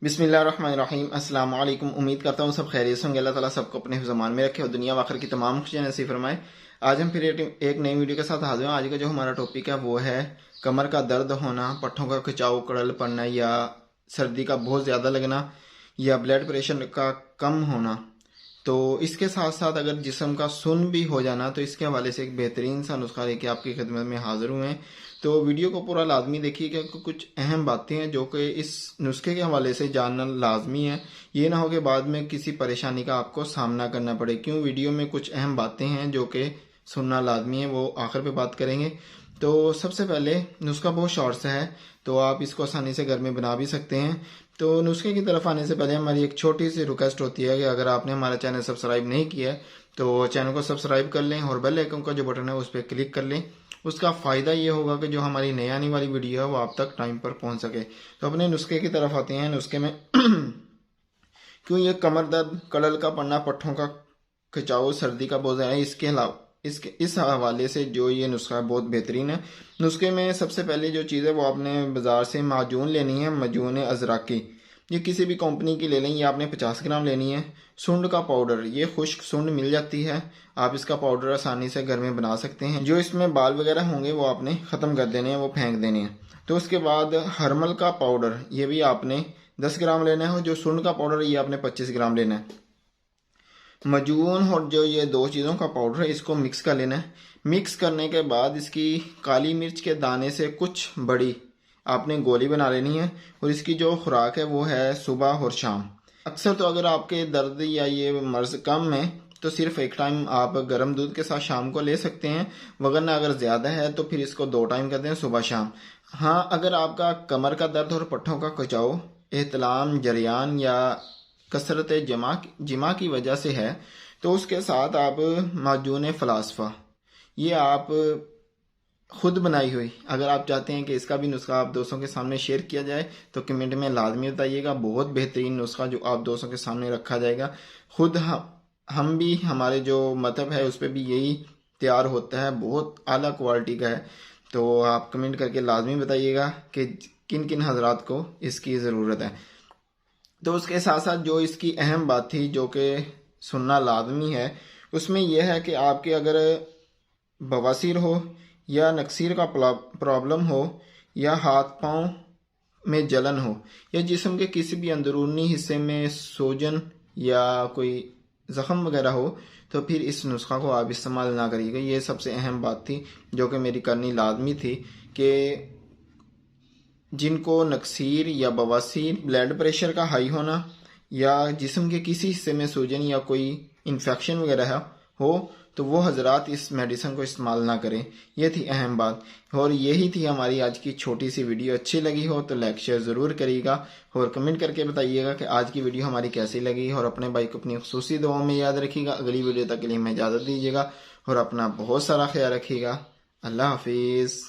बिस्मिल्लाहिर्रहमानिर्रहीम। अस्सलाम वालेकुम। उम्मीद करता हूँ सब खैरियत से होंगे। अल्लाह ताला सबको अपने ज़मान में रखे और दुनिया व आखिर की तमाम खुशियां नसीब फरमाए। आज हम फिर एक नई वीडियो के साथ हाजिर हैं। आज का जो हमारा टॉपिक है वो है कमर का दर्द होना, पट्ठों का खिंचाव, कड़ल पड़ना या सर्दी का बहुत ज़्यादा लगना या ब्लड प्रेशर का कम होना। तो इसके साथ साथ अगर जिस्म का सुन भी हो जाना, तो इसके हवाले से एक बेहतरीन सा नुस्खा लेके आपकी खिदमत में हाजिर हुए हैं। तो वीडियो को पूरा लाजमी देखिए क्योंकि कुछ अहम बातें हैं जो कि इस नुस्खे के हवाले से जानना लाजमी है। ये ना हो कि बाद में किसी परेशानी का आपको सामना करना पड़े। क्यों, वीडियो में कुछ अहम बातें हैं जो कि सुनना लाजमी है, वो आखिर पे बात करेंगे। तो सबसे पहले नुस्खा बहुत शॉर्ट सा है, तो आप इसको आसानी से घर में बना भी सकते हैं। तो नुस्खे की तरफ आने से पहले हमारी एक छोटी सी रिक्वेस्ट होती है कि अगर आपने हमारा चैनल सब्सक्राइब नहीं किया है तो चैनल को सब्सक्राइब कर लें और बेल आइकन का जो बटन है उस पर क्लिक कर लें। उसका फ़ायदा ये होगा कि जो हमारी नई आने वाली वीडियो है वो आप तक टाइम पर पहुंच सके। तो अपने नुस्खे की तरफ आते हैं। नुस्खे में क्यों ये कमर दर्द, कड़ल का पड़ना, पट्ठों का खिंचाव, सर्दी का बोझ है, इसके अलावा इस हवाले से जो ये नुस्खा बहुत बेहतरीन है। नुस्खे में सबसे पहले जो चीज़ है वो आपने बाज़ार से माजून लेनी है, माजून अजराकी। ये किसी भी कंपनी की ले लें। ये आपने 50 ग्राम लेनी है। सुंड का पाउडर, ये खुश्क सुंड मिल जाती है, आप इसका पाउडर आसानी से घर में बना सकते हैं। जो इसमें बाल वगैरह होंगे वो आपने ख़त्म कर देने हैं, वो फेंक देने हैं। तो उसके बाद हरमल का पाउडर, ये भी आपने 10 ग्राम लेना है। और जो सुंड का पाउडर ये आपने 25 ग्राम लेना है। मजून और जो ये दो चीज़ों का पाउडर है इसको मिक्स कर लेना है। मिक्स करने के बाद इसकी काली मिर्च के दाने से कुछ बड़ी आपने गोली बना लेनी है। और इसकी जो खुराक है वो है सुबह और शाम। अक्सर तो अगर आपके दर्द या ये मर्ज कम है तो सिर्फ एक टाइम आप गर्म दूध के साथ शाम को ले सकते हैं, वगरना अगर ज़्यादा है तो फिर इसको 2 टाइम कर दें, सुबह शाम। हाँ, अगर आपका कमर का दर्द और पट्ठों का खिंचाव एहतलाम, जरियान या कसरत जिमा की वजह से है तो उसके साथ आप माजून फ़लासफ़ा, ये आप खुद बनाई हुई, अगर आप चाहते हैं कि इसका भी नुस्खा आप दोस्तों के सामने शेयर किया जाए तो कमेंट में लाजमी बताइएगा। बहुत बेहतरीन नुस्खा जो आप दोस्तों के सामने रखा जाएगा। खुद हम भी, हमारे जो मतहब है उस पर भी यही तैयार होता है, बहुत आला क्वालिटी का है। तो आप कमेंट करके लाजमी बताइएगा कि किन किन हजरात को इसकी ज़रूरत है। तो उसके साथ साथ जो इसकी अहम बात थी जो कि सुनना लाजमी है, उसमें यह है कि आपके अगर बवासीर हो या नक्सीर का प्रॉब्लम हो या हाथ पांव में जलन हो या जिस्म के किसी भी अंदरूनी हिस्से में सूजन या कोई ज़ख़म वगैरह हो तो फिर इस नुस्खा को आप इस्तेमाल ना करिएगा। ये सबसे अहम बात थी जो कि मेरी करनी लाजमी थी कि जिनको नक्सीर या बवासीर, ब्लड प्रेशर का हाई होना या जिस्म के किसी हिस्से में सूजन या कोई इन्फेक्शन वगैरह हो तो वो हजरात इस मेडिसिन को इस्तेमाल ना करें। ये थी अहम बात और यही थी हमारी आज की छोटी सी वीडियो। अच्छी लगी हो तो लाइक शेयर ज़रूर करिएगा और कमेंट करके बताइएगा कि आज की वीडियो हमारी कैसी लगी। और अपने भाई को अपनी खुसूसी दुआओं में याद रखिएगा। अगली वीडियो तक के लिए हमें इजाज़त दीजिएगा और अपना बहुत सारा ख्याल रखिएगा। अल्लाह हाफिज़।